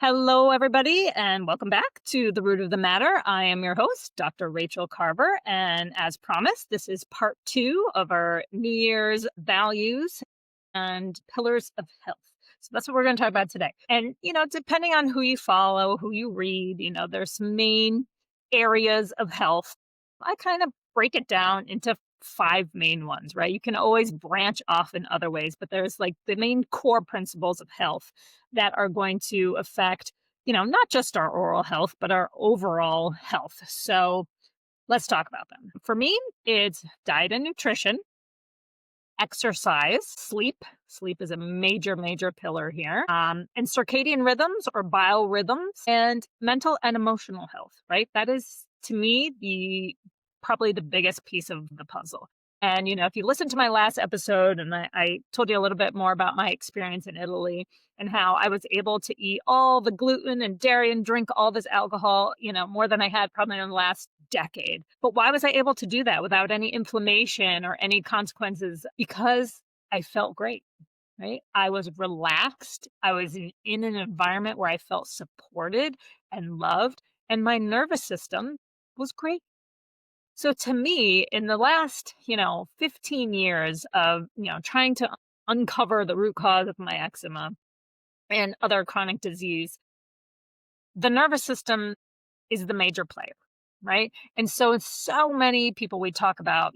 Hello, everybody, and welcome back to The Root of the Matter. I am your host, Dr. Rachaele Carver, and as promised, this is part 2 of our New Year's values and pillars of health. So that's what we're going to talk about today. And, depending on who you follow, who you read, there's some main areas of health. I kind of break it down into 5 main ones, right? You can always branch off in other ways, but there's like the main core principles of health that are going to affect, not just our oral health, but our overall health. So let's talk about them. For me, it's diet and nutrition, exercise, sleep. Sleep is a major, major pillar here. And circadian rhythms or biorhythms and mental and emotional health, right? That is, to me, probably the biggest piece of the puzzle. And, if you listen to my last episode and I told you a little bit more about my experience in Italy and how I was able to eat all the gluten and dairy and drink all this alcohol, more than I had probably in the last decade. But why was I able to do that without any inflammation or any consequences? Because I felt great, right? I was relaxed. I was in an environment where I felt supported and loved, and my nervous system was great. So to me, in the last, 15 years of, trying to uncover the root cause of my eczema and other chronic disease, the nervous system is the major player, right? And so many people we talk about,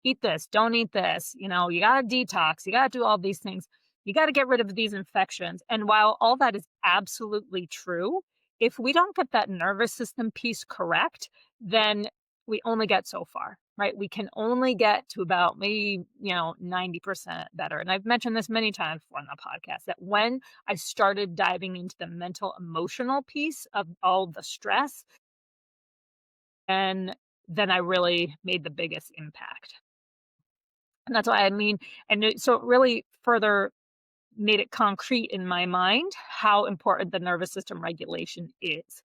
eat this, don't eat this, you got to detox, you got to do all these things. You got to get rid of these infections. And while all that is absolutely true, if we don't get that nervous system piece correct, then we only get so far, right? We can only get to about maybe, 90% better. And I've mentioned this many times before on the podcast that when I started diving into the mental emotional piece of all the stress, and then I really made the biggest impact. And that's why so it really further made it concrete in my mind how important the nervous system regulation is.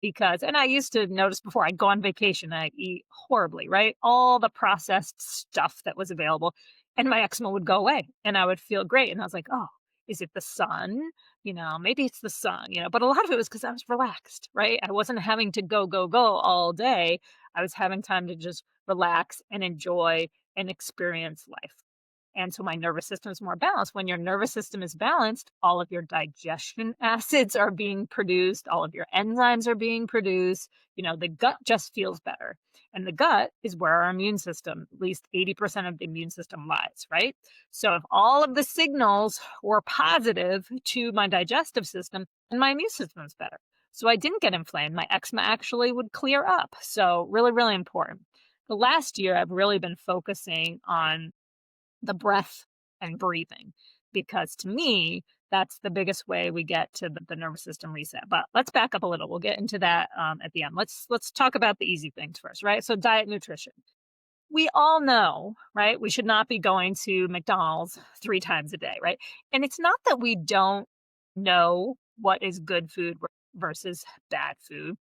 Because, and I used to notice before I'd go on vacation, I'd eat horribly, right? All the processed stuff that was available, and my eczema would go away and I would feel great. And I was like, oh, is it the sun? Maybe it's the sun, but a lot of it was because I was relaxed, right? I wasn't having to go, go, go all day. I was having time to just relax and enjoy and experience life. And so my nervous system is more balanced. When your nervous system is balanced, all of your digestion acids are being produced, all of your enzymes are being produced. The gut just feels better. And the gut is where our immune system, at least 80% of the immune system lies, right? So if all of the signals were positive to my digestive system, then my immune system is better. So I didn't get inflamed. My eczema actually would clear up. So really, really important. The last year, I've really been focusing on the breath and breathing, because to me, that's the biggest way we get to the nervous system reset. But let's back up a little. We'll get into that at the end. Let's talk about the easy things first, right? So diet, nutrition. We all know, right? We should not be going to McDonald's 3 times a day, right? And it's not that we don't know what is good food versus bad food.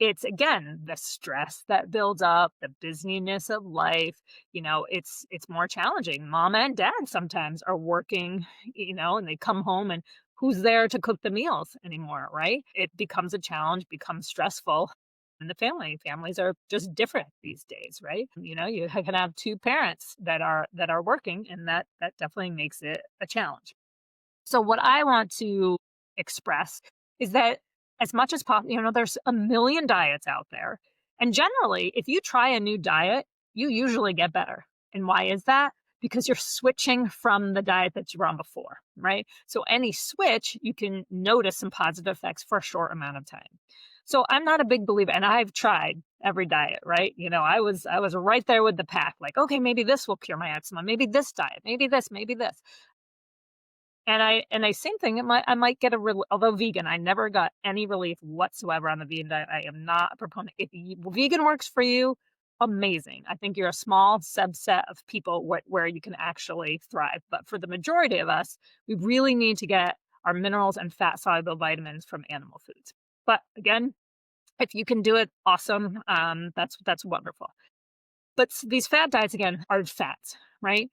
It's, again, the stress that builds up, the busyness of life. It's more challenging. Mom and dad sometimes are working, and they come home and who's there to cook the meals anymore, right? It becomes a challenge, becomes stressful in the family. Families are just different these days, right? You can have 2 parents that are working, and that definitely makes it a challenge. So what I want to express is that as much as possible, there's a million diets out there. And generally, if you try a new diet, you usually get better. And why is that? Because you're switching from the diet that you were on before, right? So any switch, you can notice some positive effects for a short amount of time. So I'm not a big believer, and I've tried every diet, right? I was right there with the pack, like, okay, maybe this will cure my eczema, maybe this diet, maybe this, maybe this. And same thing, I might get although vegan, I never got any relief whatsoever on the vegan diet. I am not a proponent. If vegan works for you, amazing. I think you're a small subset of people where you can actually thrive. But for the majority of us, we really need to get our minerals and fat soluble vitamins from animal foods. But again, if you can do it, awesome. That's wonderful. But these fat diets, again, are fats, right?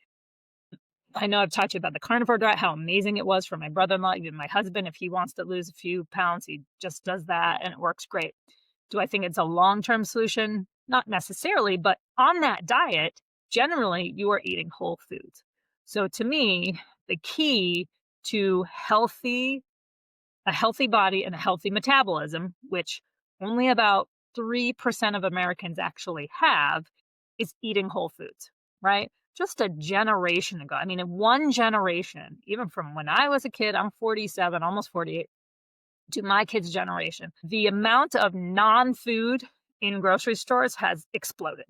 I know I've talked to you about the carnivore diet, how amazing it was for my brother-in-law, even my husband. If he wants to lose a few pounds, he just does that and it works great. Do I think it's a long-term solution? Not necessarily, but on that diet, generally you are eating whole foods. So to me, the key to a healthy body and a healthy metabolism, which only about 3% of Americans actually have, is eating whole foods, right? Just a generation ago. I mean, in one generation, even from when I was a kid, I'm 47, almost 48, to my kids' generation, the amount of non-food in grocery stores has exploded.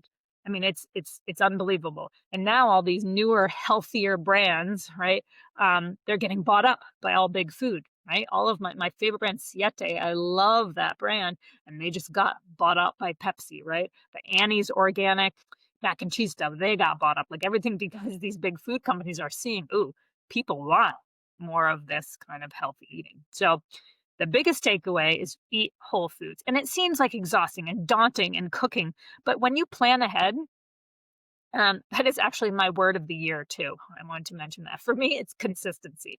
I mean, it's unbelievable. And now all these newer, healthier brands, right? They're getting bought up by all big food, right? All of my favorite brand, Siete, I love that brand, and they just got bought up by Pepsi, right? The Annie's organic mac and cheese stuff, they got bought up, like everything because these big food companies are seeing, ooh, people want more of this kind of healthy eating. So the biggest takeaway is eat whole foods. And it seems like exhausting and daunting in cooking, but when you plan ahead, that is actually my word of the year too. I wanted to mention that. For me, it's consistency.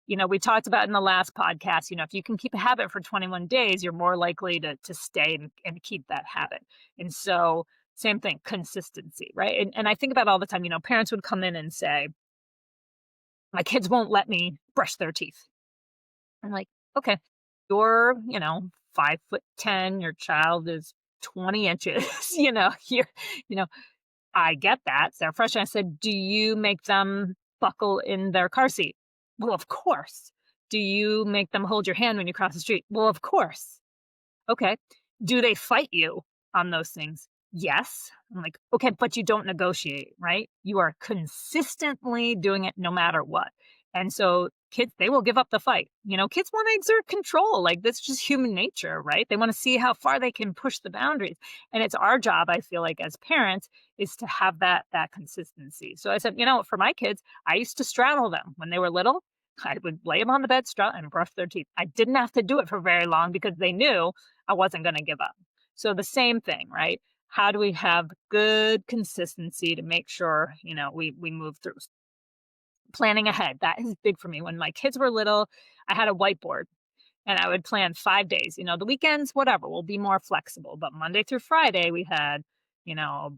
We talked about in the last podcast, if you can keep a habit for 21 days, you're more likely to stay and keep that habit. And so, same thing, consistency, right? And I think about all the time, parents would come in and say, my kids won't let me brush their teeth. I'm like, okay, you're, 5'10", your child is 20 inches, you're, you know, I get that. So fresh. I said, do you make them buckle in their car seat? Well, of course. Do you make them hold your hand when you cross the street? Well, of course. Okay. Do they fight you on those things? Yes. I'm like, okay, but you don't negotiate, right? You are consistently doing it no matter what. And so kids, they will give up the fight. Kids want to exert control. Like that's just human nature, right? They want to see how far they can push the boundaries. And it's our job, I feel like, as parents, is to have that consistency. So I said, for my kids, I used to straddle them when they were little. I would lay them on the bed, straddle, and brush their teeth. I didn't have to do it for very long because they knew I wasn't going to give up. So the same thing, right? How do we have good consistency to make sure, we move through? Planning ahead, that is big for me. When my kids were little, I had a whiteboard and I would plan 5 days. The weekends, whatever, we'll be more flexible. But Monday through Friday, we had,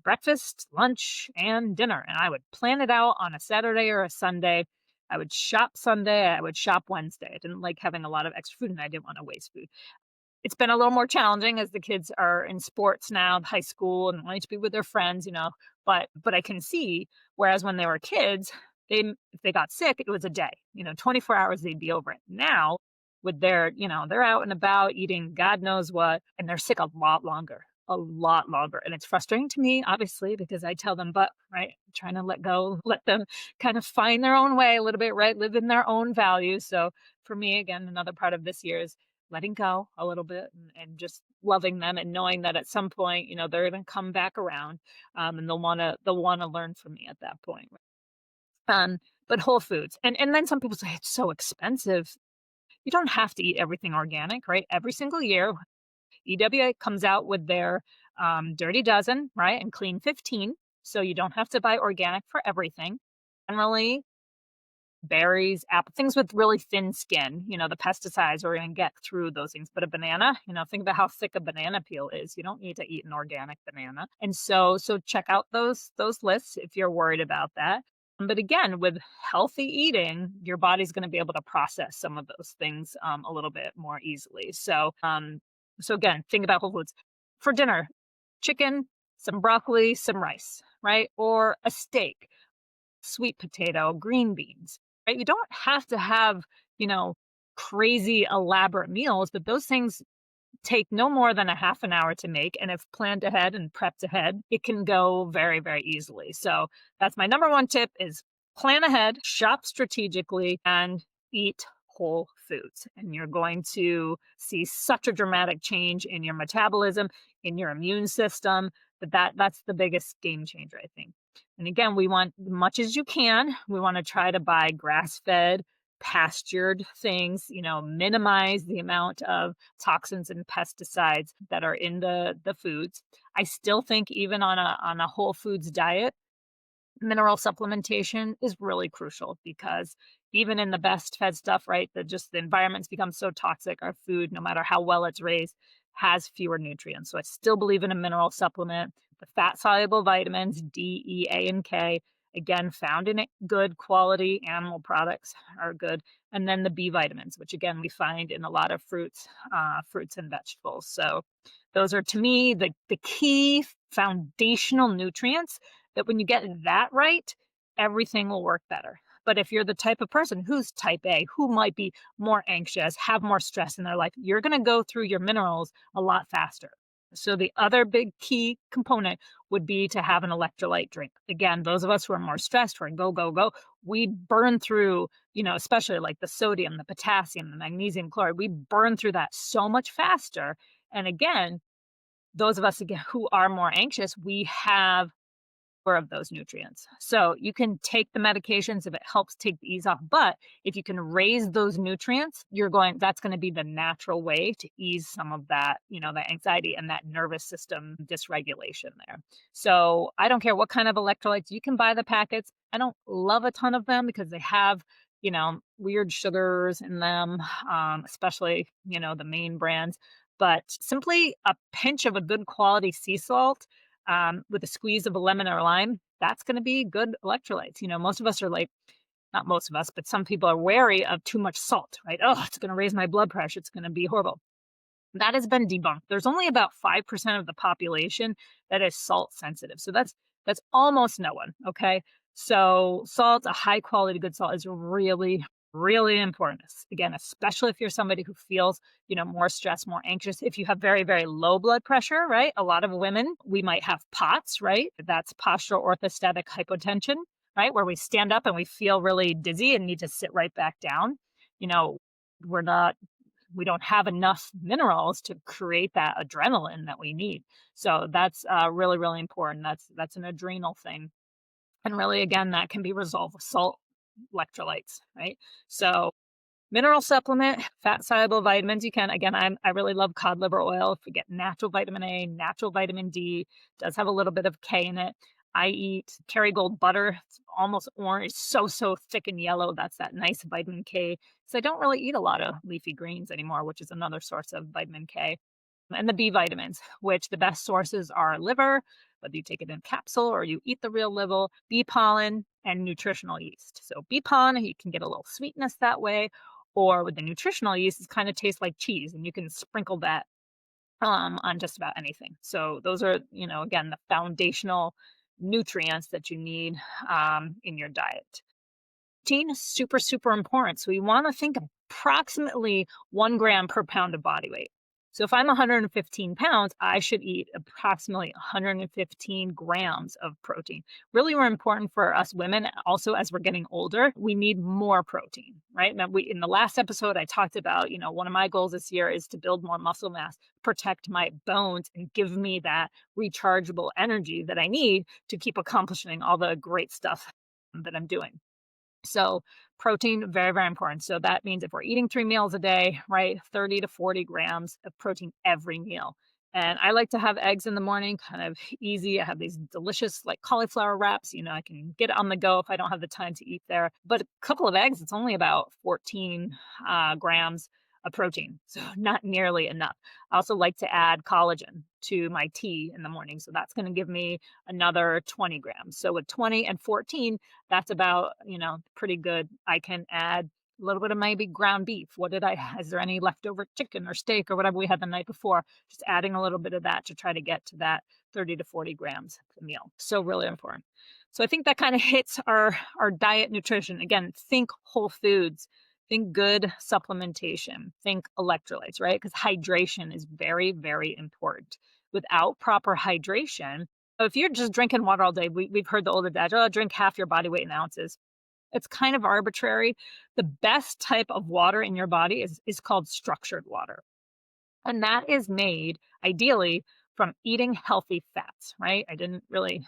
breakfast, lunch, and dinner. And I would plan it out on a Saturday or a Sunday. I would shop Sunday. I would shop Wednesday. I didn't like having a lot of extra food and I didn't want to waste food. It's been a little more challenging as the kids are in sports now, high school, and wanting to be with their friends, but I can see, whereas when they were kids, if they got sick, it was a day, 24 hours, they'd be over it. Now, with they're out and about eating God knows what, and they're sick a lot longer. And it's frustrating to me, obviously, because I tell them, but right, I'm trying to let go, let them kind of find their own way a little bit, right? Live in their own values. So for me, again, another part of this year is letting go a little bit and just loving them and knowing that at some point, they're going to come back around, and they'll want to learn from me at that point. Um, but whole foods, and then some people say it's so expensive. You don't have to eat everything organic, right? Every single year, EWA comes out with their Dirty Dozen, right, and Clean 15, so you don't have to buy organic for everything. Generally, berries, apple, things with really thin skin, the pesticides are going to get through those things. But a banana, think about how thick a banana peel is. You don't need to eat an organic banana. And so check out those lists if you're worried about that. But again, with healthy eating, your body's going to be able to process some of those things a little bit more easily. So again, think about whole foods for dinner: chicken, some broccoli, some rice, right, or a steak, sweet potato, green beans, right? You don't have to have, you know, crazy elaborate meals, but those things take no more than a half an hour to make. And if planned ahead and prepped ahead, it can go very, very easily. So that's my number one tip: is plan ahead, shop strategically, and eat whole foods. And you're going to see such a dramatic change in your metabolism, in your immune system, that's the biggest game changer, I think. And again, we want, much as you can, we want to try to buy grass-fed, pastured things, minimize the amount of toxins and pesticides that are in the foods. I still think even on a whole foods diet, Mineral supplementation is really crucial because even in the best fed stuff, right, that just the environment's become so toxic, our food, no matter how well it's raised, has fewer nutrients. So I still believe in a mineral supplement. The fat soluble vitamins, D, E, A, and K, again, found in good quality animal products are good. And then the B vitamins, which again, we find in a lot of fruits and vegetables. So those are to me the key foundational nutrients that when you get that right, everything will work better. But if you're the type of person who's type A, who might be more anxious, have more stress in their life, you're going to go through your minerals a lot faster. So the other big key component would be to have an electrolyte drink. Again, those of us who are more stressed, who are go, go, go, we burn through, especially like the sodium, the potassium, the magnesium chloride, we burn through that so much faster. And again, those of us again who are more anxious, we have of those nutrients. So you can take the medications if it helps take the ease off, but if you can raise those nutrients, that's going to be the natural way to ease some of that, the anxiety and that nervous system dysregulation there. So I don't care what kind of electrolytes you can buy the packets. I don't love a ton of them because they have, weird sugars in them, especially, the main brands, but simply a pinch of a good quality sea salt with a squeeze of a lemon or a lime, that's going to be good electrolytes. Most of us are like, not most of us, but some people are wary of too much salt, right? Oh, it's going to raise my blood pressure. It's going to be horrible. That has been debunked. There's only about 5% of the population that is salt sensitive. So that's almost no one, okay? So salt, a high quality good salt is really really important. Again, especially if you're somebody who feels, more stressed, more anxious. If you have very very low blood pressure, right? A lot of women, we might have POTS, right? That's postural orthostatic hypotension, right? Where we stand up and we feel really dizzy and need to sit right back down. You know, we're not we don't have enough minerals to create that adrenaline that we need. So that's really, really important. That's an adrenal thing. And really, again, that can be resolved with salt electrolytes, right? So mineral supplement, fat soluble vitamins. You can, again, I really love cod liver oil. If we get natural vitamin A, natural vitamin D, does have a little bit of K in it. I eat Kerrygold butter. It's almost orange. It's so thick and yellow. That's that nice vitamin K. So I don't really eat a lot of leafy greens anymore, which is another source of vitamin K. And the B vitamins, which the best sources are liver, whether you take it in capsule or you eat the real liver, bee pollen, and nutritional yeast. So bee pollen, you can get a little sweetness that way, or with the nutritional yeast, it kind of tastes like cheese, and you can sprinkle that on just about anything. So those are, again, the foundational nutrients that you need in your diet. Protein is super, super important. So we want to think approximately 1 gram per pound of body weight. So if I'm 115 pounds, I should eat approximately 115 grams of protein. Really, we're important for us women. Also, as we're getting older, we need more protein, right? Now, in the last episode, I talked about, one of my goals this year is to build more muscle mass, protect my bones, and give me that rechargeable energy that I need to keep accomplishing all the great stuff that I'm doing. So protein, very, very important. So that means if we're eating 3 meals a day, right, 30 to 40 grams of protein every meal. And I like to have eggs in the morning, kind of easy. I have these delicious like cauliflower wraps. I can get it on the go if I don't have the time to eat there. But a couple of eggs, it's only about 14 grams of protein. So not nearly enough. I also like to add collagen to my tea in the morning. So that's going to give me another 20 grams. So with 20 and 14, that's about, pretty good. I can add a little bit of maybe ground beef. Is there any leftover chicken or steak or whatever we had the night before? Just adding a little bit of that to try to get to that 30 to 40 grams a meal. So really important. So I think that kind of hits our diet nutrition. Again, think whole foods, think good supplementation, think electrolytes, right? Because hydration is very, very important. Without proper hydration, if you're just drinking water all day, we've heard the old adage, oh, drink half your body weight in ounces. It's kind of arbitrary. The best type of water in your body is called structured water. And that is made ideally from eating healthy fats, right? I didn't really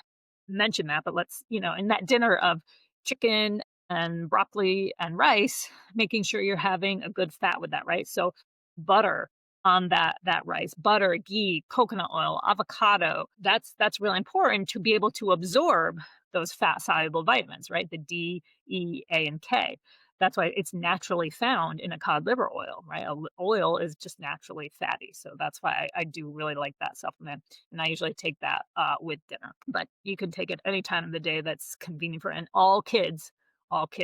mention that, but let's, in that dinner of chicken and broccoli and rice, making sure you're having a good fat with that, right? So butter on that rice, butter, ghee, coconut oil, avocado. That's really important to be able to absorb those fat soluble vitamins, right? The D, E, A, and K. That's why it's naturally found in a cod liver oil, right? Oil is just naturally fatty. So that's why I do really like that supplement. And I usually take that with dinner. But you can take it any time of the day that's convenient for, and all kids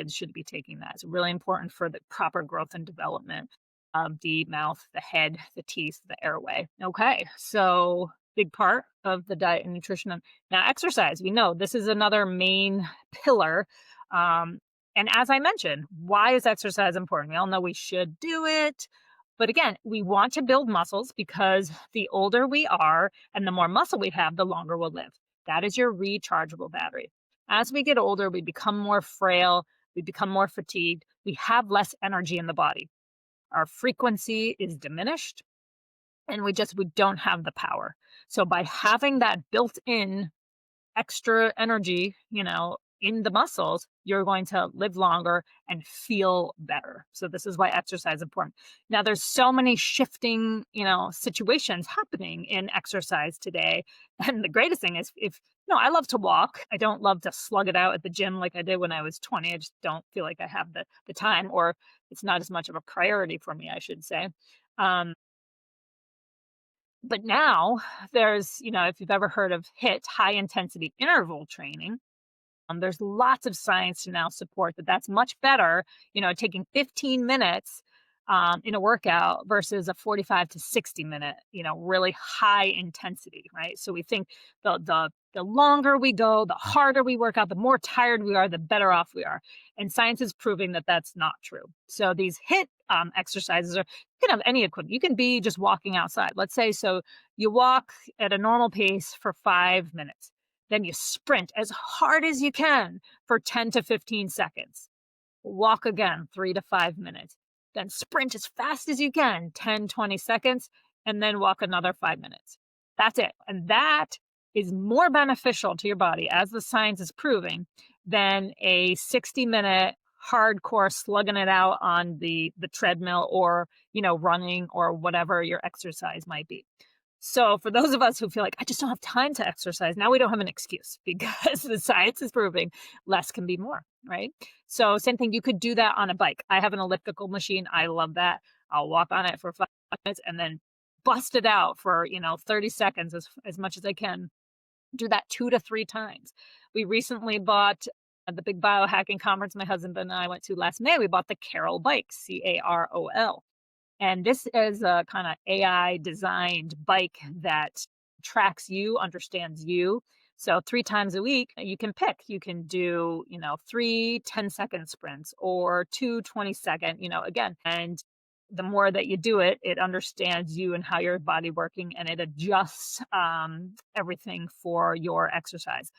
should be taking that. It's really important for the proper growth and development of the mouth, the head, the teeth, the airway. Okay, so big part of the diet and nutrition. Now, exercise, we know this is another main pillar. Um, and as I mentioned, why is exercise important? We all know we should do it. But again, we want to build muscles because the older we are and the more muscle we have, the longer we'll live. That is your rechargeable battery. As we get older, we become more frail, we become more fatigued, we have less energy in the body. Our frequency is diminished and we don't have the power. So by having that built-in extra energy, in the muscles, you're going to live longer and feel better. So this is why exercise is important. Now there's so many shifting, situations happening in exercise today. And the greatest thing is if I love to walk. I don't love to slug it out at the gym like I did when I was 20. I just don't feel like I have the time, or it's not as much of a priority for me, I should say. Um, but now there's, if you've ever heard of HIIT, high intensity interval training, there's lots of science to now support that that's much better, taking 15 minutes in a workout versus a 45 to 60-minute, really high intensity, right? So we think the longer we go, the harder we work out, the more tired we are, the better off we are. And science is proving that that's not true. So these HIIT exercises are, you can have any equipment. You can be just walking outside. Let's say, so you walk at a normal pace for 5 minutes. Then you sprint as hard as you can for 10 to 15 seconds. Walk again, 3 to 5 minutes. Then sprint as fast as you can, 10, 20 seconds, and then walk another 5 minutes. That's it. And that is more beneficial to your body, as the science is proving, than a 60-minute hardcore slugging it out on the treadmill, or, running, or whatever your exercise might be. So for those of us who feel like I just don't have time to exercise, now we don't have an excuse because the science is proving less can be more, right? So same thing, you could do that on a bike. I have an elliptical machine. I love that. I'll walk on it for 5 minutes and then bust it out for, 30 seconds as much as I can. Do that 2 to 3 times. We recently bought at the big biohacking conference my husband and I went to last May. We bought the Carol bike, Carol. And this is a kind of AI designed bike that tracks you, understands you. So 3 times a week, you can pick. You can do, 3 10-second sprints or 2 20-second, again. And the more that you do it, it understands you and how your body working, and it adjusts everything for your exercise.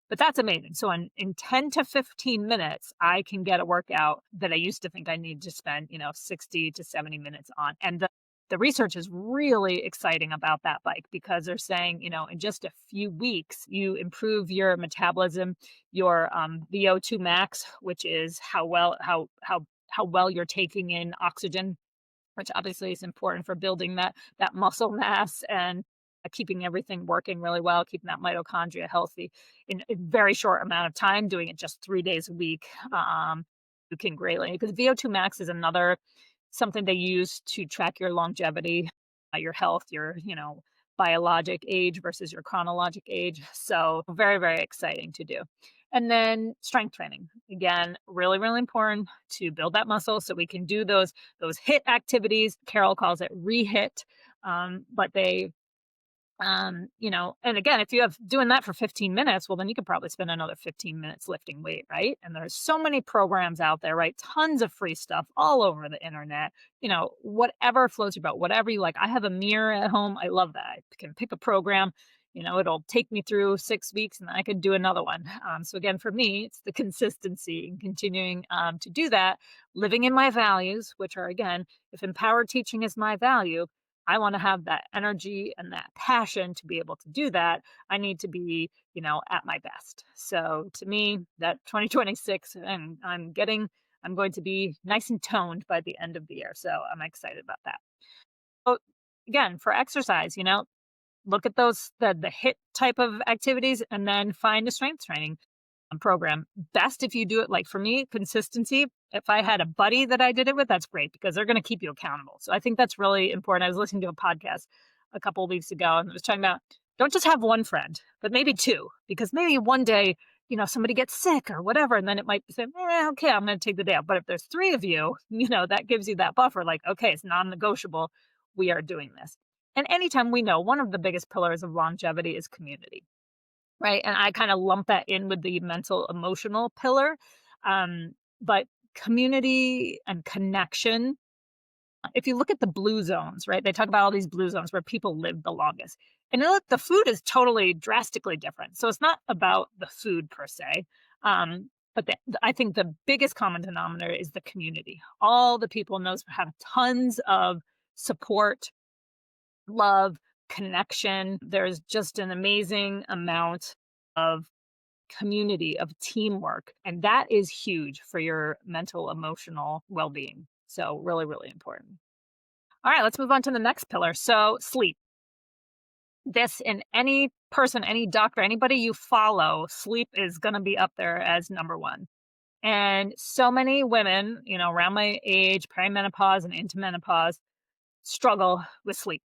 But that's amazing. So in 10 to 15 minutes, I can get a workout that I used to think I needed to spend, 60 to 70 minutes on. And the research is really exciting about that bike because they're saying, in just a few weeks, you improve your metabolism, your VO2 max, which is how well you're taking in oxygen, which obviously is important for building that muscle mass and keeping everything working really well, keeping that mitochondria healthy in a very short amount of time. Doing it just 3 days a week, you can greatly, because VO2 max is another something they use to track your longevity, your health, your biologic age versus your chronologic age. So very, very exciting to do. And then strength training, again, really, really important to build that muscle so we can do those HIIT activities. Carol calls it re-HIIT, but they and again, if you have doing that for 15 minutes, well, then you could probably spend another 15 minutes lifting weight, right? And there's so many programs out there, right? Tons of free stuff all over the internet, whatever floats your boat, whatever you like. I have a mirror at home. I love that. I can pick a program, it'll take me through 6 weeks and I could do another one. So again, for me, it's the consistency and continuing to do that, living in my values, which are, again, if empowered teaching is my value, I want to have that energy and that passion to be able to do that. I need to be, at my best. So to me, that 2026, and I'm going to be nice and toned by the end of the year. So I'm excited about that. So again, for exercise, look at those, the HIIT type of activities, and then find a strength training. program. Best if you do it, like for me, consistency. If I had a buddy that I did it with, that's great because they're going to keep you accountable. So I think that's really important. I was listening to a podcast a couple of weeks ago and it was talking about don't just have one friend, but maybe two, because maybe one day, somebody gets sick or whatever, and then it might say, okay, I'm going to take the day off. But if there's three of you, that gives you that buffer, like, okay, it's non-negotiable. We are doing this. And anytime we know one of the biggest pillars of longevity is community. Right, and I kinda lump that in with the mental emotional pillar, but community and connection, if you look at the blue zones, right, they talk about all these blue zones where people live the longest, and look, the food is totally drastically different, so it's not about the food per se, but I think the biggest common denominator is the community. All the people in those have tons of support, love, connection. There's just an amazing amount of community, of teamwork, and that is huge for your mental, emotional well-being. So really, really important. All right, let's move on to the next pillar. So sleep. This in any person, any doctor, anybody you follow, sleep is going to be up there as number one. And so many women, around my age, perimenopause and into menopause, struggle with sleep.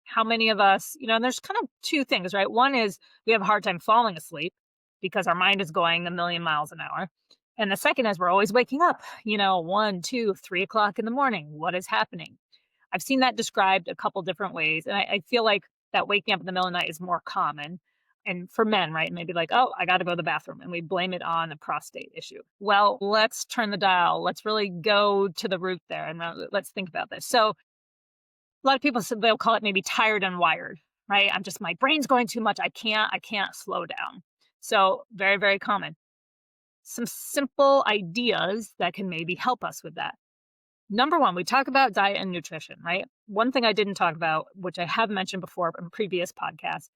How many of us, and there's kind of two things, right? One is we have a hard time falling asleep because our mind is going a million miles an hour. And the second is we're always waking up, 1, 2, 3 o'clock in the morning. What is happening? I've seen that described a couple different ways. And I feel like that waking up in the middle of the night is more common. And for men, right? Maybe like, oh, I got to go to the bathroom. And we blame it on a prostate issue. Well, let's turn the dial. Let's really go to the root there and let's think about this. So a lot of people said they'll call it maybe tired and wired, right? My brain's going too much. I can't slow down. So very, very common. Some simple ideas that can maybe help us with that. Number one, we talk about diet and nutrition, right? One thing I didn't talk about, which I have mentioned before in previous podcasts,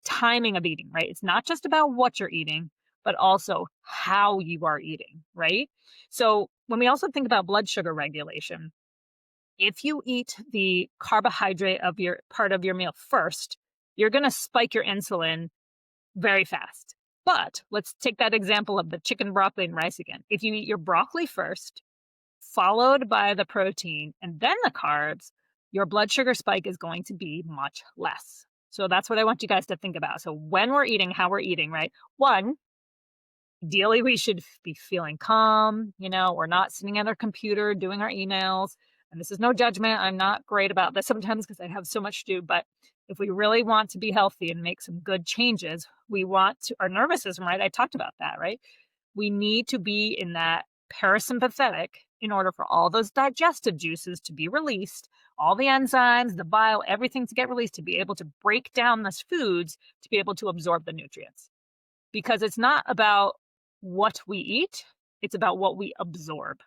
timing of eating, right? It's not just about what you're eating, but also how you are eating, right? So when we also think about blood sugar regulation, if you eat the carbohydrate of your part of your meal first, you're going to spike your insulin very fast. But let's take that example of the chicken, broccoli, and rice again. If you eat your broccoli first, followed by the protein and then the carbs, your blood sugar spike is going to be much less. So that's what I want you guys to think about. So when we're eating, how we're eating, right? One, ideally, we should be feeling calm. We're not sitting at our computer doing our emails. And this is no judgment. I'm not great about this sometimes because I have so much to do. But if we really want to be healthy and make some good changes, we want to, our nervous system, right? I talked about that, right? We need to be in that parasympathetic in order for all those digestive juices to be released, all the enzymes, the bile, everything to get released, to be able to break down those foods, to be able to absorb the nutrients. Because it's not about what we eat, it's about what we absorb.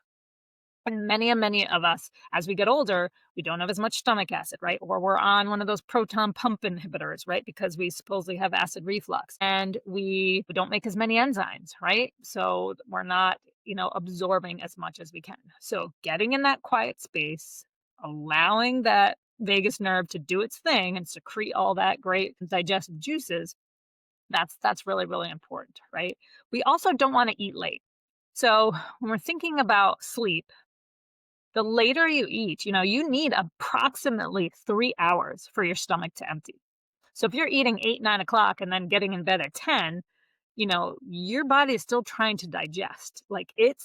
And many of us, as we get older, we don't have as much stomach acid, right? Or we're on one of those proton pump inhibitors, right? Because we supposedly have acid reflux and we don't make as many enzymes, right? So we're not, absorbing as much as we can. So getting in that quiet space, allowing that vagus nerve to do its thing and secrete all that great digestive juices, that's really, really important, right? We also don't want to eat late. So when we're thinking about sleep, the later you eat, you need approximately 3 hours for your stomach to empty. So if you're eating 8, 9 o'clock and then getting in bed at 10, your body is still trying to digest. Like it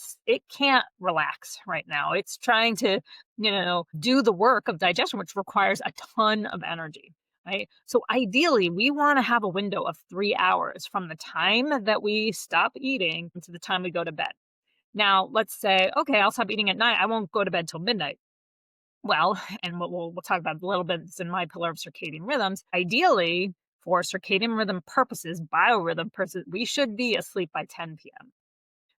can't relax right now. It's trying to, do the work of digestion, which requires a ton of energy. Right. So ideally, we want to have a window of 3 hours from the time that we stop eating to the time we go to bed. Now, let's say, okay, I'll stop eating at night. I won't go to bed till midnight. Well, and we'll talk about a little bit in my pillar of circadian rhythms. Ideally, for circadian rhythm purposes, biorhythm purposes, we should be asleep by 10 p.m.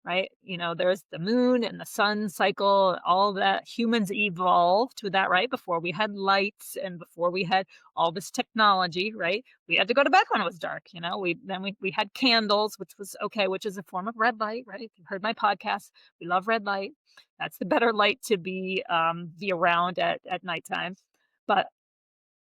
Right? There's the moon and the sun cycle, all that. Humans evolved with that, right? Before we had lights and before we had all this technology, right? We had to go to bed when it was dark. We had candles, which was okay, which is a form of red light, right? If you've heard my podcast, we love red light. That's the better light to be around at nighttime. But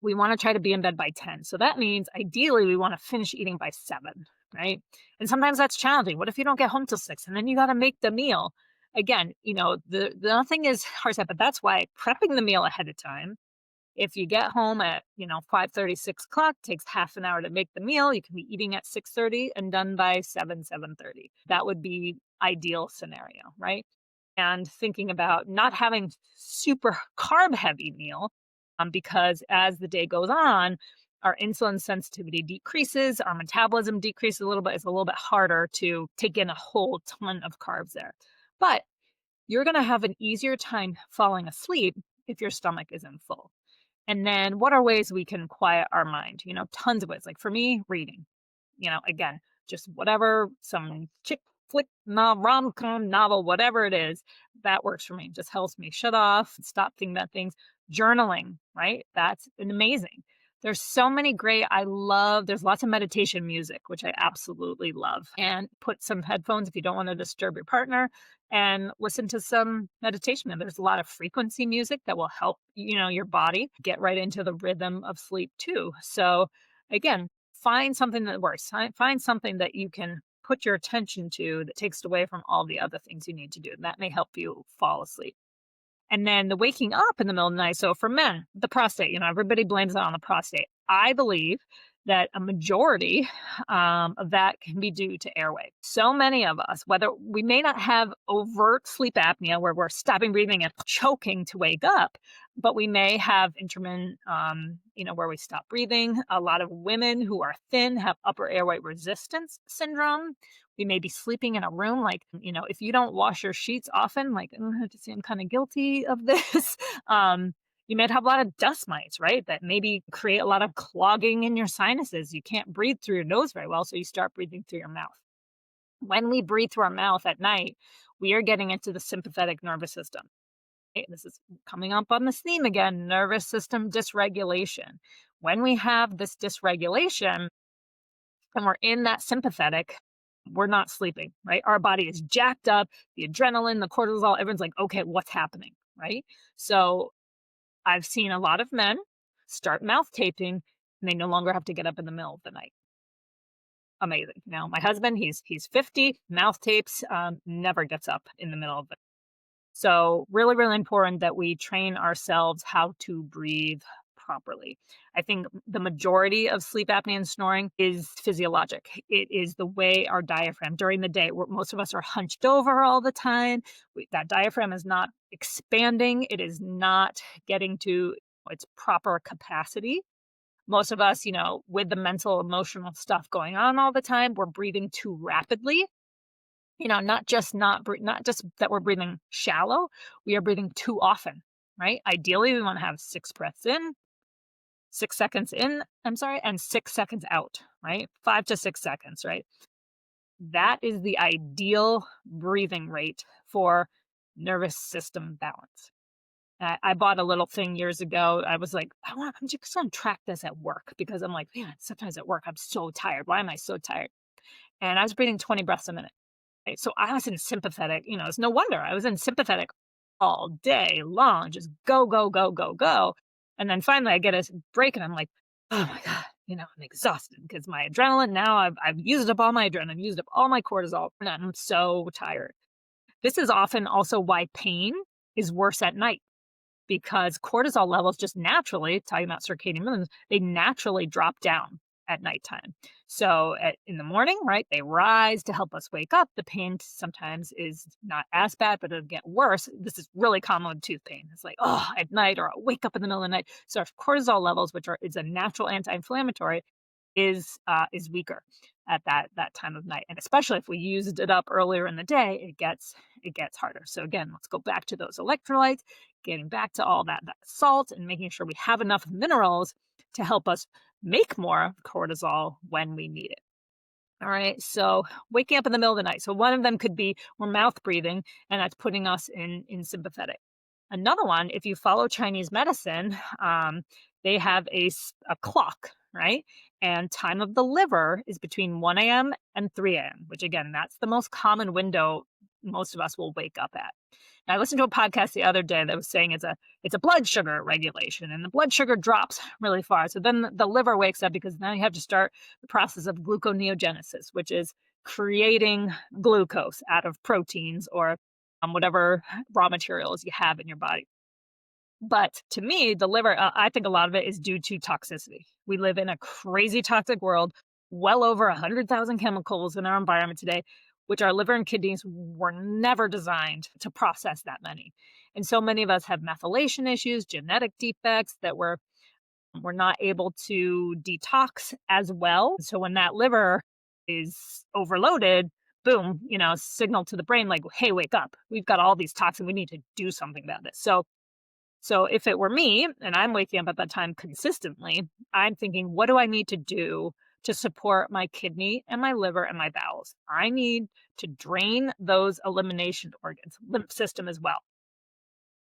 we want to try to be in bed by 10. So that means ideally we want to finish eating by 7. right? And sometimes that's challenging. What if you don't get home till 6 and then you got to make the meal? Again, the nothing is hard set, but that's why prepping the meal ahead of time. If you get home at, 5:30, 6 o'clock, takes half an hour to make the meal. You can be eating at 6:30 and done by 7:30. That would be ideal scenario, right? And thinking about not having super carb heavy meal, because as the day goes on, our insulin sensitivity decreases, our metabolism decreases a little bit. It's a little bit harder to take in a whole ton of carbs there. But you're going to have an easier time falling asleep if your stomach isn't full. And then what are ways we can quiet our mind? Tons of ways. Like for me, reading. Again, just whatever, some chick flick, rom-com novel, whatever it is, that works for me. Just helps me shut off, stop thinking about things. Journaling, right? That's amazing. There's so many there's lots of meditation music, which I absolutely love. And put some headphones if you don't want to disturb your partner and listen to some meditation. And there's a lot of frequency music that will help, your body get right into the rhythm of sleep too. So again, find something that works. Find something that you can put your attention to that takes away from all the other things you need to do. And that may help you fall asleep. And then the waking up in the middle of the night. So for men, the prostate, everybody blames it on the prostate. I believe that a majority of that can be due to airway. So many of us, whether we may not have overt sleep apnea where we're stopping breathing and choking to wake up, but we may have intermittent, where we stop breathing. A lot of women who are thin have upper airway resistance syndrome. We may be sleeping in a room like, if you don't wash your sheets often, like, I have to say I'm kind of guilty of this. You might have a lot of dust mites, right? That maybe create a lot of clogging in your sinuses. You can't breathe through your nose very well, so you start breathing through your mouth. When we breathe through our mouth at night, we are getting into the sympathetic nervous system. Okay, this is coming up on this theme again, nervous system dysregulation. When we have this dysregulation and we're in that sympathetic, we're not sleeping, right? Our body is jacked up, the adrenaline, the cortisol, everyone's like, okay, what's happening, right? So I've seen a lot of men start mouth taping and they no longer have to get up in the middle of the night. Amazing. Now, my husband, he's 50, mouth tapes, never gets up in the middle of the night. So really, really important that we train ourselves how to breathe properly. I think the majority of sleep apnea and snoring is physiologic. It is the way our diaphragm during the day, where most of us are hunched over all the time. That diaphragm is not expanding. It is not getting to its proper capacity. Most of us, with the mental, emotional stuff going on all the time, we're breathing too rapidly. Not just that we're breathing shallow, we are breathing too often, right? Ideally, we want to have 6 breaths in, 6 seconds in, and 6 seconds out, right? 5 to 6 seconds, right? That is the ideal breathing rate for nervous system balance. I bought a little thing years ago. I was like, I'm just going to track this at work because I'm like, man, sometimes at work I'm so tired. Why am I so tired? And I was breathing 20 breaths a minute. Right? So I was in sympathetic, it's no wonder I was in sympathetic all day long, just go, go, go, go, go. And then finally I get a break and I'm like, oh my God, I'm exhausted because my adrenaline now I've used up all my adrenaline, used up all my cortisol, and I'm so tired. This is often also why pain is worse at night because cortisol levels just naturally, talking about circadian rhythms, they naturally drop down at nighttime. So in the morning, right, they rise to help us wake up. The pain sometimes is not as bad, but it'll get worse. This is really common with tooth pain. It's like, oh, at night, or I'll wake up in the middle of the night. So our cortisol levels, is a natural anti-inflammatory, is weaker at that time of night, and especially if we used it up earlier in the day, it gets harder. So again, let's go back to those electrolytes, getting back to all that salt, and making sure we have enough minerals to help us make more cortisol when we need it. All right, so waking up in the middle of the night. So one of them could be we're mouth breathing, and that's putting us in sympathetic. Another one, if you follow Chinese medicine, they have a clock, right? And time of the liver is between 1 a.m. and 3 a.m., which again, that's the most common window most of us will wake up at. I listened to a podcast the other day that was saying it's a blood sugar regulation, and the blood sugar drops really far. So then the liver wakes up because now you have to start the process of gluconeogenesis, which is creating glucose out of proteins or whatever raw materials you have in your body. But to me, the liver, I think a lot of it is due to toxicity. We live in a crazy toxic world, well over 100,000 chemicals in our environment today, which our liver and kidneys were never designed to process that many. And so many of us have methylation issues, genetic defects that we're not able to detox as well. So when that liver is overloaded, boom, signal to the brain like, hey, wake up. We've got all these toxins. We need to do something about this. So if it were me and I'm waking up at that time consistently, I'm thinking, what do I need to do to support my kidney and my liver and my bowels? I need to drain those elimination organs, lymph system as well.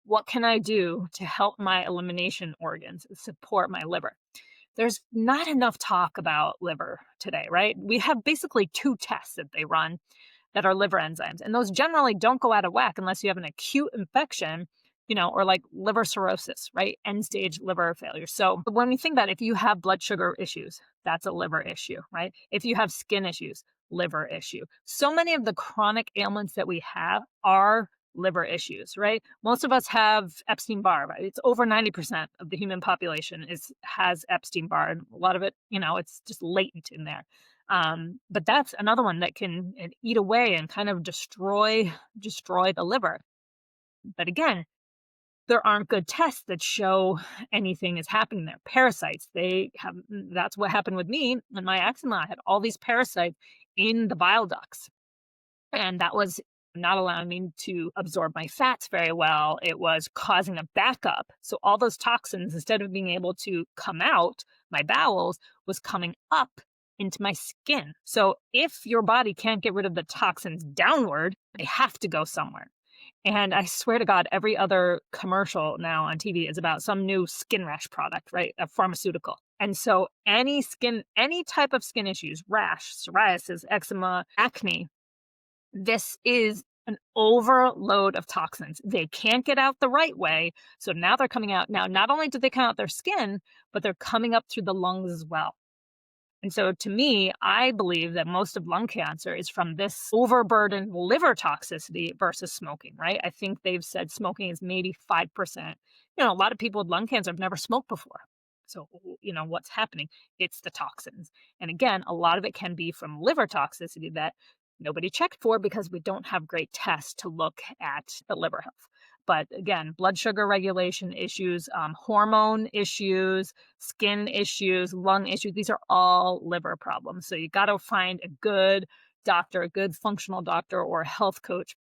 What can I do to help my elimination organs support my liver? There's not enough talk about liver today, right? We have basically two tests that they run that are liver enzymes, and those generally don't go out of whack unless you have an acute infection, or like liver cirrhosis, right? End stage liver failure. So when we think about it, if you have blood sugar issues, that's a liver issue, right? If you have skin issues, liver issue. So many of the chronic ailments that we have are liver issues, right? Most of us have Epstein-Barr, right? It's over 90% of the human population has Epstein-Barr, and a lot of it, it's just latent in there. But that's another one that can eat away and kind of destroy the liver. But again, there aren't good tests that show anything is happening there. Parasites, that's what happened with me and my eczema. I had all these parasites in the bile ducts, and that was not allowing me to absorb my fats very well. It was causing a backup. So all those toxins, instead of being able to come out my bowels, was coming up into my skin. So if your body can't get rid of the toxins downward, they have to go somewhere. And I swear to God, every other commercial now on TV is about some new skin rash product, right? A pharmaceutical. And so any type of skin issues, rash, psoriasis, eczema, acne, this is an overload of toxins. They can't get out the right way. So now they're coming out. Now, not only do they come out their skin, but they're coming up through the lungs as well. And so to me, I believe that most of lung cancer is from this overburdened liver toxicity versus smoking, right? I think they've said smoking is maybe 5%. A lot of people with lung cancer have never smoked before. So, what's happening? It's the toxins. And again, a lot of it can be from liver toxicity that nobody checked for because we don't have great tests to look at the liver health. But again, blood sugar regulation issues, hormone issues, skin issues, lung issues, these are all liver problems. So you got to find a good doctor, a good functional doctor or a health coach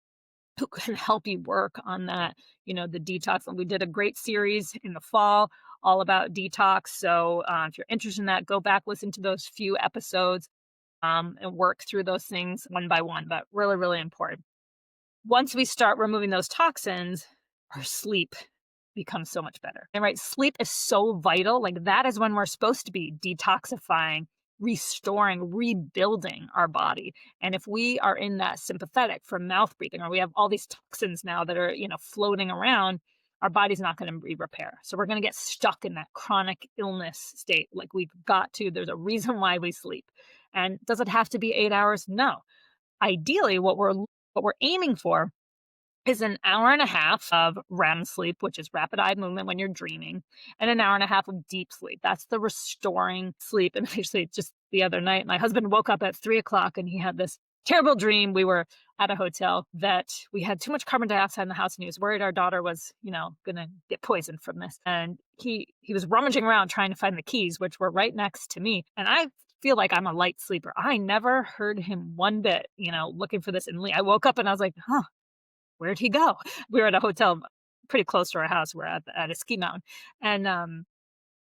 who can help you work on that, the detox. And we did a great series in the fall all about detox. So if you're interested in that, go back, listen to those few episodes and work through those things one by one, but really, really important. Once we start removing those toxins, our sleep becomes so much better. And right, sleep is so vital. Like that is when we're supposed to be detoxifying, restoring, rebuilding our body. And if we are in that sympathetic for mouth breathing, or we have all these toxins now that are, floating around, our body's not going to repair. So we're going to get stuck in that chronic illness state. Like there's a reason why we sleep. And does it have to be 8 hours? No. Ideally, what we're aiming for is an hour and a half of REM sleep, which is rapid eye movement when you're dreaming, and an hour and a half of deep sleep. That's the restoring sleep. And actually, just the other night, my husband woke up at 3:00 and he had this terrible dream. We were at a hotel that we had too much carbon dioxide in the house, and he was worried our daughter was, going to get poisoned from this. And he was rummaging around trying to find the keys, which were right next to me. And I feel like I'm a light sleeper. I never heard him one bit, looking for this. And I woke up and I was like, where'd he go? We were at a hotel pretty close to our house. We're at a ski mountain. And I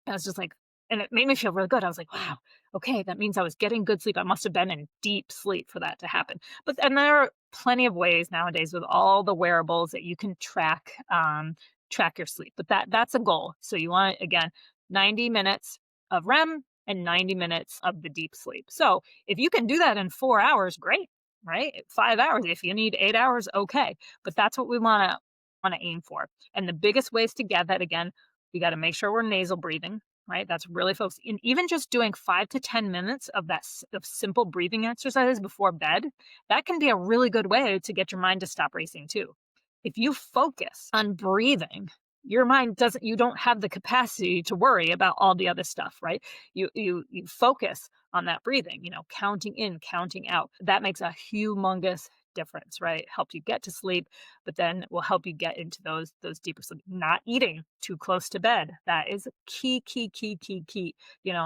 was just like, and it made me feel really good. I was like, wow, okay, that means I was getting good sleep. I must have been in deep sleep for that to happen. And there are plenty of ways nowadays with all the wearables that you can track your sleep. But that's a goal. So you want, again, 90 minutes of REM and 90 minutes of the deep sleep. So if you can do that in 4 hours, great, right? 5 hours. If you need 8 hours, okay. But that's what we want to want to aim for. And the biggest ways to get that, again, we got to make sure we're nasal breathing, right? That's really focused. And even just doing 5 to 10 minutes of of simple breathing exercises before bed, that can be a really good way to get your mind to stop racing too. If you focus on breathing, your mind doesn't, you don't have the capacity to worry about all the other stuff, right? You focus on that breathing, counting in, counting out. That makes a humongous difference, right? Helps you get to sleep, but then will help you get into those deeper sleep. Not eating too close to bed. That is key, key, key, key, key.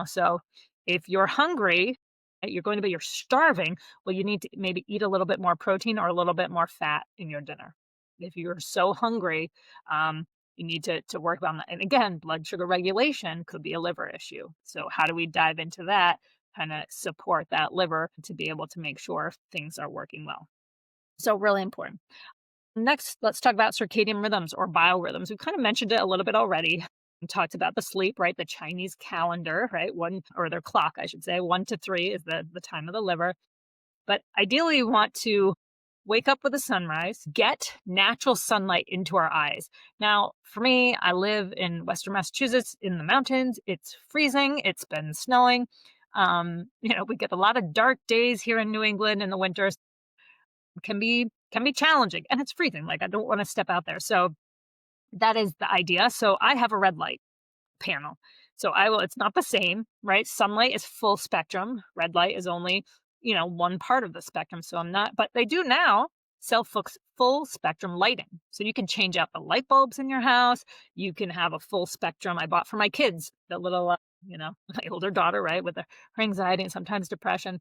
So if you're hungry, you're starving, well, you need to maybe eat a little bit more protein or a little bit more fat in your dinner. If you're so hungry, you need to work on that. And again, blood sugar regulation could be a liver issue. So how do we dive into that? Kind of support that liver to be able to make sure things are working well. So really important. Next, let's talk about circadian rhythms or biorhythms. We kind of mentioned it a little bit already. We talked about the sleep, right? The Chinese calendar, right? Or their clock, I should say. 1 to 3 is the time of the liver. But ideally, you want to wake up with the sunrise, get natural sunlight into our eyes. Now, for me, I live in Western Massachusetts in the mountains. It's freezing. It's been snowing. We get a lot of dark days here in New England in the winters. Can be challenging, and it's freezing. Like, I don't want to step out there. So that is the idea. So I have a red light panel. So it's not the same, right? Sunlight is full spectrum. Red light is only, one part of the spectrum. So I'm not, but they do now sell full spectrum lighting. So you can change out the light bulbs in your house. You can have a full spectrum. I bought for my kids, the little, my older daughter, right, with her anxiety and sometimes depression.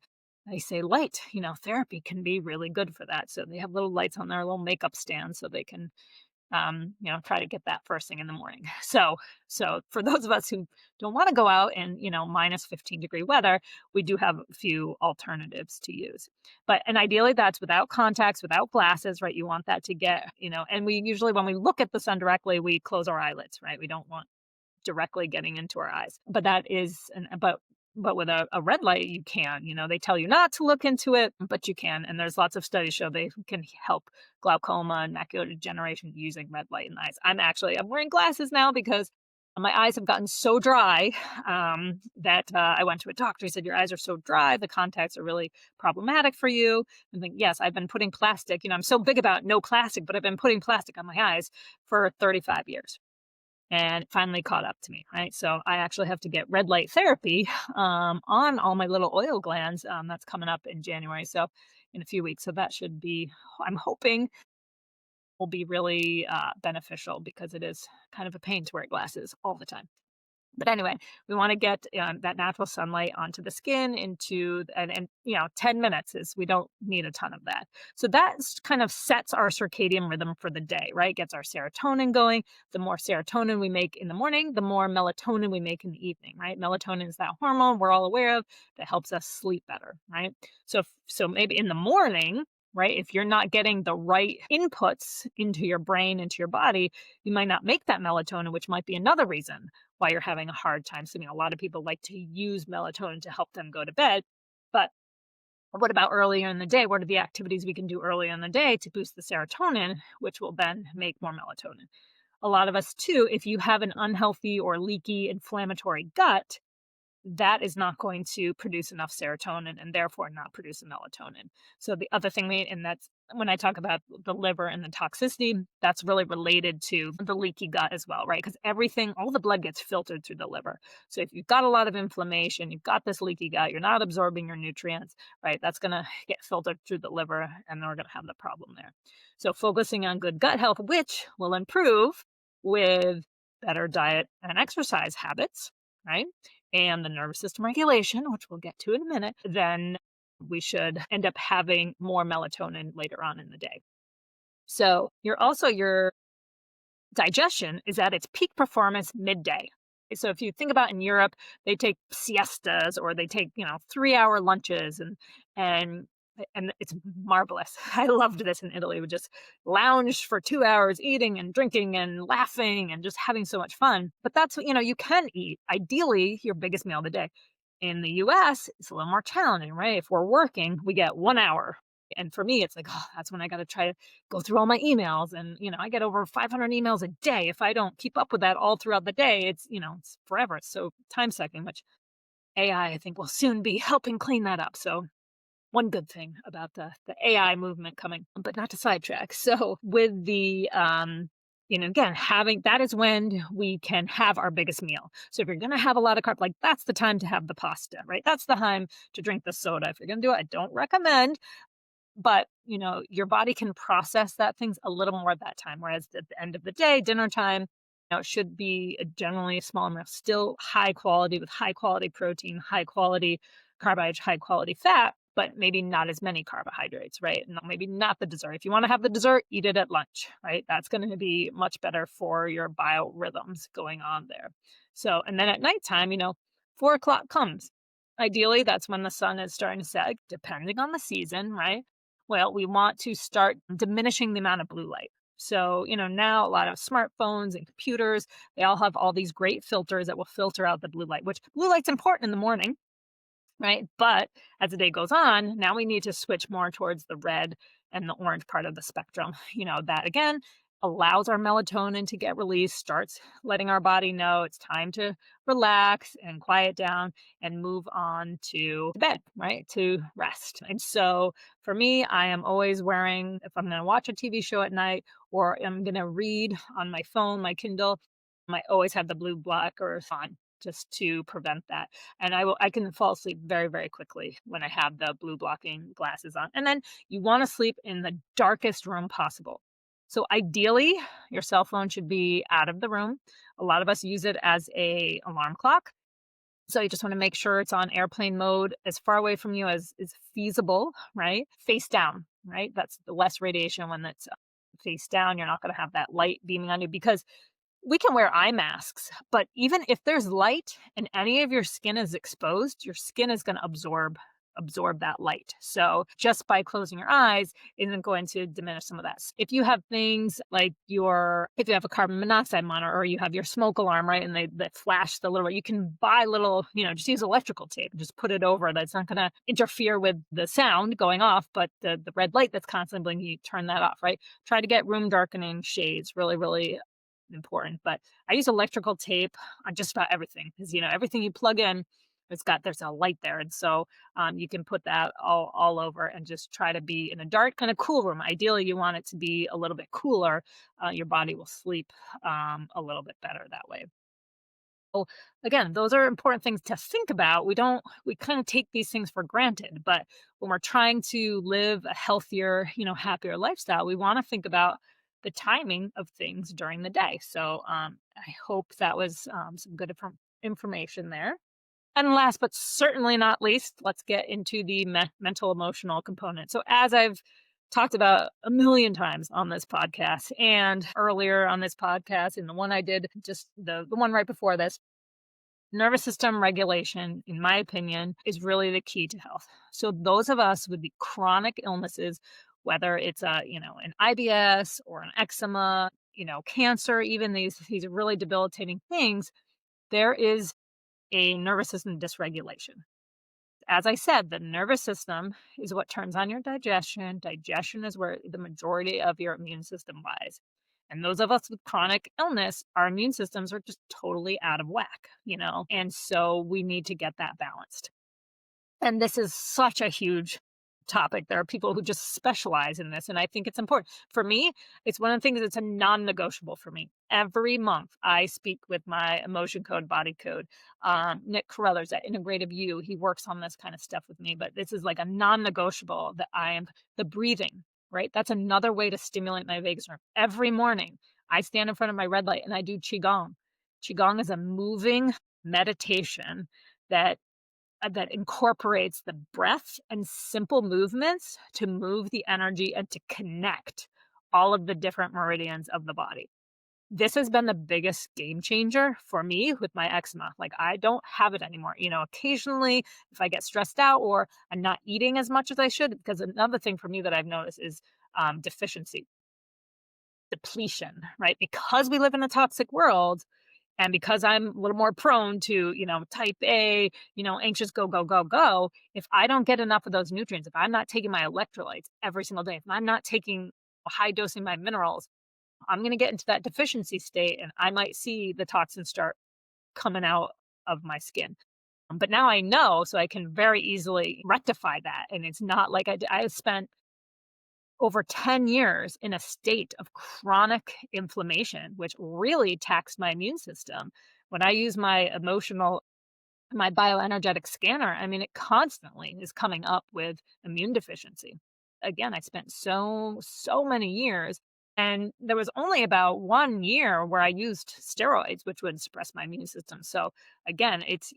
I say light, therapy can be really good for that. So they have little lights on their little makeup stand so they can try to get that first thing in the morning. So for those of us who don't want to go out in, minus 15-degree weather, we do have a few alternatives to use. And ideally that's without contacts, without glasses, right? You want that to get, and we usually, when we look at the sun directly, we close our eyelids, right? We don't want directly getting into our eyes. But that is, but with a red light, you can, they tell you not to look into it, but you can. And there's lots of studies show they can help glaucoma and macular degeneration using red light in the eyes. I'm wearing glasses now because my eyes have gotten so dry that I went to a doctor. He said, your eyes are so dry. The contacts are really problematic for you. I'm thinking, yes, I've been putting plastic, I'm so big about no plastic, but I've been putting plastic on my eyes for 35 years. And it finally caught up to me, right? So I actually have to get red light therapy on all my little oil glands. That's coming up in January, so in a few weeks. So that should be, I'm hoping, will be really beneficial because it is kind of a pain to wear glasses all the time. But anyway, we want to get that natural sunlight onto the skin and 10 minutes is, we don't need a ton of that. So that kind of sets our circadian rhythm for the day, right? Gets our serotonin going. The more serotonin we make in the morning, the more melatonin we make in the evening, right? Melatonin is that hormone we're all aware of that helps us sleep better, right? So maybe in the morning, right, if you're not getting the right inputs into your brain, into your body, you might not make that melatonin, which might be another reason why you're having a hard time sleeping. A lot of people like to use melatonin to help them go to bed. But what about earlier in the day? What are the activities we can do earlier in the day to boost the serotonin, which will then make more melatonin? A lot of us too, if you have an unhealthy or leaky inflammatory gut, that is not going to produce enough serotonin and therefore not produce melatonin. So the other thing, and that's when I talk about the liver and the toxicity, that's really related to the leaky gut as well, right? Because all the blood gets filtered through the liver. So if you've got a lot of inflammation, you've got this leaky gut, you're not absorbing your nutrients, right? That's going to get filtered through the liver and then we're going to have the problem there. So focusing on good gut health, which will improve with better diet and exercise habits, right? And the nervous system regulation, which we'll get to in a minute, then we should end up having more melatonin later on in the day. So your digestion is at its peak performance midday. So if you think about in Europe, they take siestas or they take, 3-hour lunches and it's marvelous. I loved this in Italy. We just lounge for 2 hours eating and drinking and laughing and just having so much fun. But that's what, you can eat. Ideally, your biggest meal of the day. In the US, it's a little more challenging, right? If we're working, we get 1 hour And for me, it's like, oh, that's when I got to try to go through all my emails. And, I get over 500 emails a day. If I don't keep up with that all throughout the day, it's forever. It's so time sucking, which AI, I think, will soon be helping clean that up. So one good thing about the AI movement coming, but not to sidetrack. So with the again, having that is when we can have our biggest meal. So if you're gonna have a lot of carb, like that's the time to have the pasta, right? That's the time to drink the soda. If you're gonna do it, I don't recommend, but your body can process that things a little more at that time. Whereas at the end of the day, dinner time, it should be a generally a small amount, still high quality with high quality protein, high quality carbohydrate, high quality fat, but maybe not as many carbohydrates, right? And maybe not the dessert. If you want to have the dessert, eat it at lunch, right? That's going to be much better for your biorhythms going on there. So, and then at nighttime, 4 o'clock comes. Ideally, that's when the sun is starting to set, depending on the season, right? Well, we want to start diminishing the amount of blue light. So, now a lot of smartphones and computers, they all have all these great filters that will filter out the blue light, which blue light's important in the morning, right? But as the day goes on, now we need to switch more towards the red and the orange part of the spectrum. That again allows our melatonin to get released, starts letting our body know it's time to relax and quiet down and move on to bed, right? To rest. And so for me, I am always wearing, if I'm going to watch a TV show at night or I'm going to read on my phone, my Kindle, I always have the blue blockers on just to prevent that. And I can fall asleep very, very quickly when I have the blue blocking glasses on. And then you want to sleep in the darkest room possible. So ideally, your cell phone should be out of the room. A lot of us use it as a alarm clock. So you just want to make sure it's on airplane mode as far away from you as is feasible, right? Face down, right? That's the less radiation when it's face down. You're not going to have that light beaming on you because we can wear eye masks, but even if there's light and any of your skin is exposed, your skin is going to absorb that light. So just by closing your eyes isn't going to diminish some of that. If you have things like if you have a carbon monoxide monitor or you have your smoke alarm, right, and they flash the little, you can buy little, just use electrical tape, just put it over. That's not going to interfere with the sound going off, but the red light that's constantly blinking, you turn that off, right? Try to get room darkening shades, really, really important. But I use electrical tape on just about everything because everything you plug in, there's a light there, and so you can put that all over and just try to be in a dark kind of cool room. Ideally, you want it to be a little bit cooler. Your body will sleep a little bit better that way. So again, those are important things to think about. We kind of take these things for granted, but when we're trying to live a healthier, happier lifestyle, we want to think about the timing of things during the day. So I hope that was some good information there. And last but certainly not least, let's get into the mental emotional component. So as I've talked about a million times on this podcast and earlier on this podcast and the one I did just the one right before this, nervous system regulation, in my opinion, is really the key to health. So those of us with the chronic illnesses, whether it's an IBS or an eczema, cancer, even these really debilitating things, there is a nervous system dysregulation. As I said, the nervous system is what turns on your digestion. Digestion is where the majority of your immune system lies. And those of us with chronic illness, our immune systems are just totally out of whack. And so we need to get that balanced. And this is such a huge topic. There are people who just specialize in this, and I think it's important. For me, it's one of the things that's a non-negotiable for me. Every month, I speak with my emotion code, body code. Nick Carruthers at Integrative You, he works on this kind of stuff with me, but this is like a non-negotiable that the breathing, right? That's another way to stimulate my vagus nerve. Every morning, I stand in front of my red light and I do Qigong. Qigong is a moving meditation that incorporates the breath and simple movements to move the energy and to connect all of the different meridians of the body. This has been the biggest game changer for me with my eczema. Like I don't have it anymore. Occasionally if I get stressed out or I'm not eating as much as I should, because another thing for me that I've noticed is deficiency, depletion, right? Because we live in a toxic world, And because I'm a little more prone to, type A, anxious, go, go, go, go, if I don't get enough of those nutrients, if I'm not taking my electrolytes every single day, if I'm not taking high dosing my minerals, I'm going to get into that deficiency state and I might see the toxins start coming out of my skin. But now I know, so I can very easily rectify that. And it's not like I spent over 10 years in a state of chronic inflammation, which really taxed my immune system. When I use my bioenergetic scanner, I mean, it constantly is coming up with immune deficiency. Again, I spent so many years, and there was only about 1 year where I used steroids, which would suppress my immune system. So again, it's,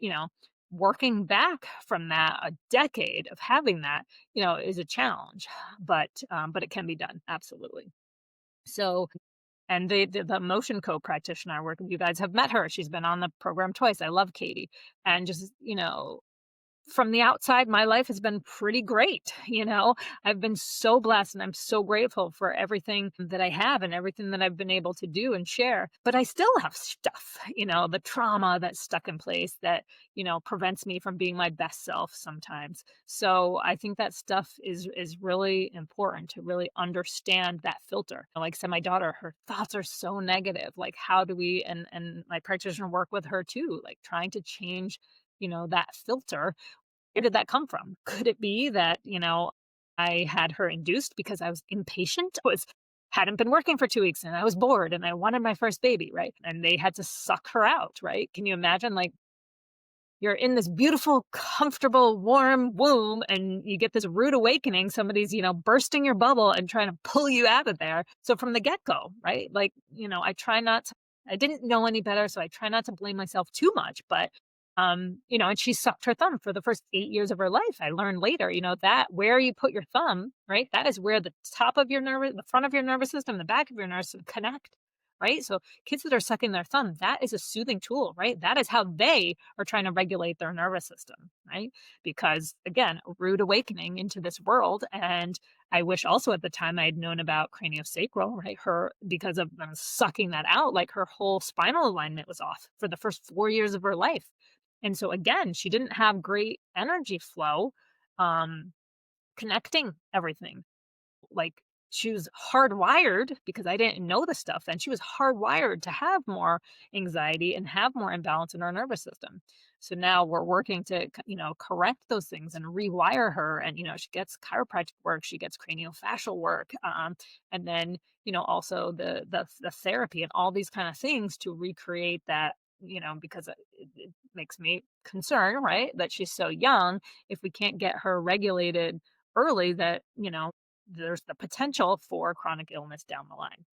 working back from that, a decade of having that, is a challenge, but it can be done. Absolutely. So, and the motion co-practitioner I work with, you guys have met her. She's been on the program twice. I love Katie. And just, from the outside, my life has been pretty great. I've been so blessed and I'm so grateful for everything that I have and everything that I've been able to do and share. But I still have stuff, the trauma that's stuck in place that, prevents me from being my best self sometimes. So I think that stuff is really important to really understand that filter. Like I said, my daughter, her thoughts are so negative. Like how do we and my practitioner work with her too, like trying to change that filter. Where did that come from? Could it be that, I had her induced because I was impatient, hadn't been working for 2 weeks and I was bored and I wanted my first baby, right? And they had to suck her out, right? Can you imagine like you're in this beautiful, comfortable, warm womb and you get this rude awakening. Somebody's, bursting your bubble and trying to pull you out of there. So from the get-go, right? Like, I didn't know any better, so I try not to blame myself too much, but and she sucked her thumb for the first 8 years of her life. I learned later, that where you put your thumb, right? That is where the top of your nervous, the front of your nervous system, the back of your nervous system connect. Right. So kids that are sucking their thumb, that is a soothing tool, right? That is how they are trying to regulate their nervous system, right? Because again, a rude awakening into this world. And I wish also at the time I had known about craniosacral, right? Her, because of them sucking that out, like her whole spinal alignment was off for the first 4 years of her life. And so again, she didn't have great energy flow, um, connecting everything. Like, she was hardwired because I didn't know the stuff then. She was hardwired to have more anxiety and have more imbalance in her nervous system. So now we're working to, correct those things and rewire her. And, she gets chiropractic work, she gets craniofacial work, and then, also the therapy and all these kind of things to recreate that, because it makes me concerned, right? That she's so young. If we can't get her regulated early, that, there's the potential for chronic illness down the line.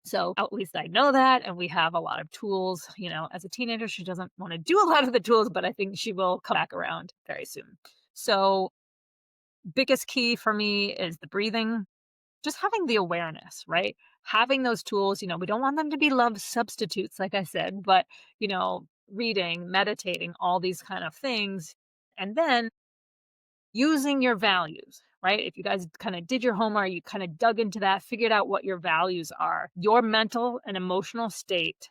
So at least I know that. And we have a lot of tools. As a teenager, she doesn't want to do a lot of the tools, but I think she will come back around very soon. So, biggest key for me is the breathing, just having the awareness, right? Having those tools, we don't want them to be love substitutes, like I said, but, reading, meditating, all these kind of things. And then using your values, right? If you guys kind of did your homework, you kind of dug into that, figured out what your values are, your mental and emotional state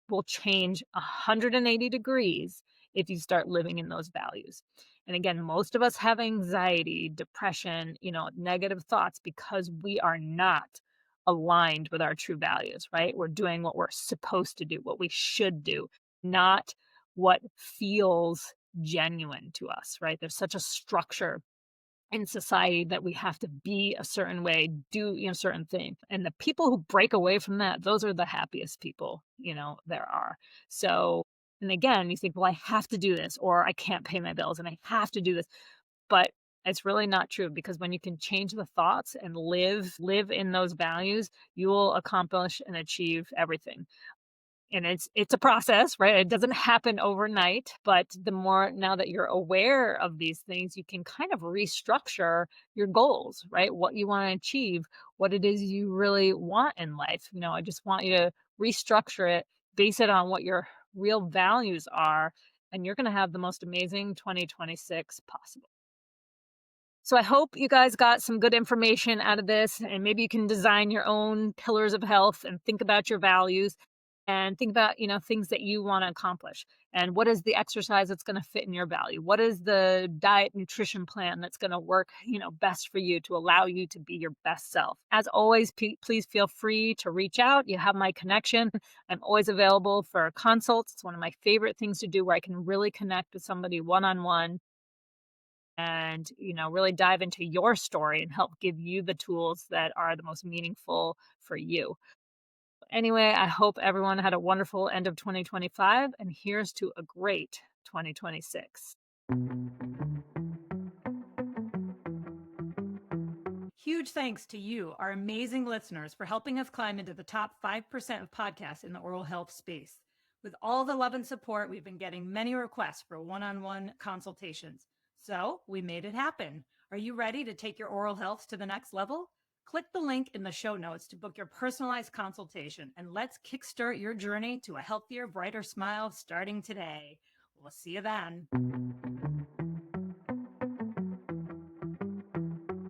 will change 180 degrees if you start living in those values. And again, most of us have anxiety, depression, negative thoughts because we are not aligned with our true values, right? We're doing what we're supposed to do, what we should do, not what feels genuine to us, right? There's such a structure in society that we have to be a certain way, do certain thing. And the people who break away from that, those are the happiest people, there are. So, and again, you think, well, I have to do this, or I can't pay my bills and I have to do this. But it's really not true because when you can change the thoughts and live in those values, you will accomplish and achieve everything. And it's a process, right? It doesn't happen overnight, but the more now that you're aware of these things, you can kind of restructure your goals, right? What you want to achieve, what it is you really want in life. I just want you to restructure it, base it on what your real values are, and you're going to have the most amazing 2026 possible. So I hope you guys got some good information out of this, and maybe you can design your own pillars of health and think about your values. and think about, things that you want to accomplish. And what is the exercise that's going to fit in your value? What is the diet nutrition plan that's going to work, best for you to allow you to be your best self? As always, please feel free to reach out. You have my connection. I'm always available for consults. It's one of my favorite things to do where I can really connect with somebody one on one and, really dive into your story and help give you the tools that are the most meaningful for you. Anyway, I hope everyone had a wonderful end of 2025, and here's to a great 2026. Huge thanks to you, our amazing listeners, for helping us climb into the top 5% of podcasts in the oral health space. With all the love and support, we've been getting many requests for one-on-one consultations. So we made it happen. Are you ready to take your oral health to the next level? Click the link in the show notes to book your personalized consultation, and let's kickstart your journey to a healthier, brighter smile starting today. We'll see you then.